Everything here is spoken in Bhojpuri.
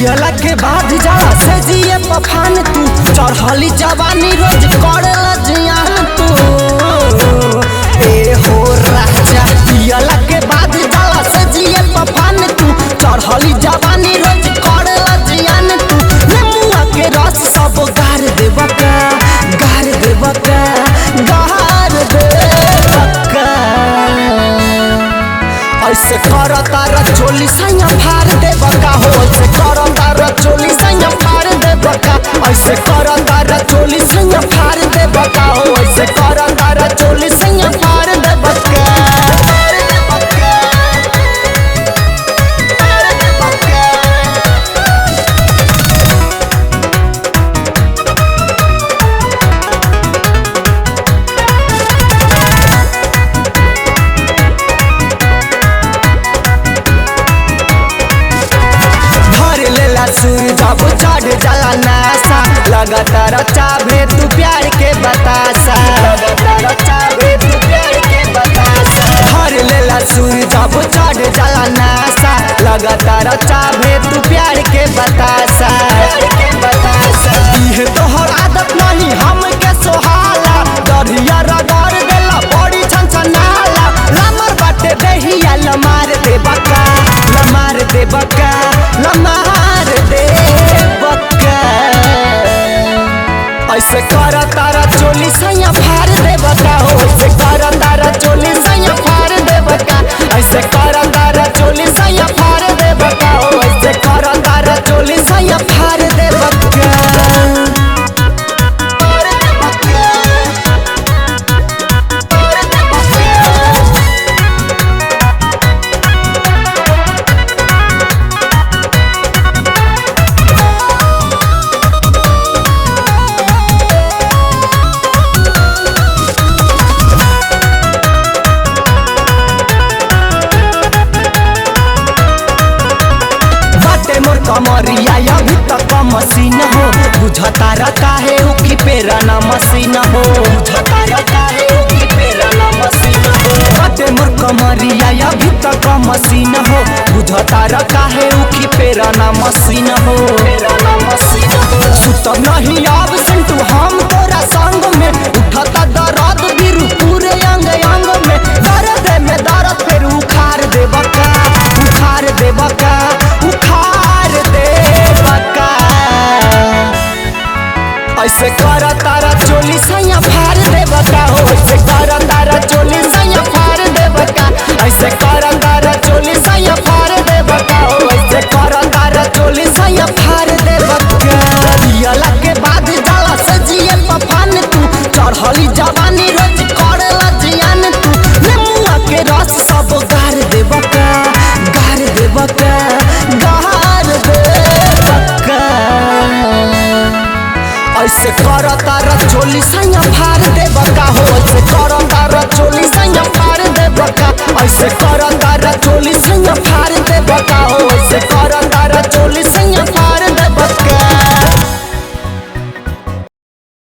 पियला के बाद जाला से जिए पफान तू चढ़ली जवानी रोज करेला जियान तू ए हो राजा पियला के बाद जाला से जिए पफान तू चढ़ली जवानी रोज करेला जियान तू नेमुआ के रस सब गार देबका गार देबका गार देबका ऐसे कर तारा चोली सैया फाड़ देबका हो ऐसे कर तारा चोली सैया फाड़ देबका ऐसे कर तारा चोली सैया फाड़ देबका हो ऐसे कर तारा चोली सैया फाड़ देबका जब चढ़ जाला नासा लगातार चाहे तू प्यार के बतासा लगातार चाहे तू प्यार के बतासा धर लेला सुर जब चढ़ जाला नासा लगातार चाहे तू प्यार के बतासा ये तोहर आदत नहीं हमके सोहाला दरिया रगड़ देला बड़ी छनछनाला लमर बाटे देहिया लमार देबका लमार देबका लमार देबका ऐसे कर तारा चोली सैया फाड़ देबका हो ऐसे कर तारा चोली सैया फाड़ देबका ऐसे कर तारा चोली सैया फाड़ देबका हो ऐसे कर तारा चोली सैया फाड़ देबका कमरिया अभी तक मशीन हो बुझता रखा है उखी पेरा ना मशीन हो बुझता रखा है उखी पेरा ना मशीन हो बटे मोर कमरिया अभी तक मशीन हो बुझता रखा है उखी पेरा ना मशीन हो पेरा ना मशीन हो सुतब नहीं अब सिंटू हम तोरा संग में उठता दर्द बिरु पूरे अंग अंग में दर्द में दर्द फिर उखाड़ देबका उखाड़ देबका उखाड़ देबका ऐसे कर तारा चोली सैया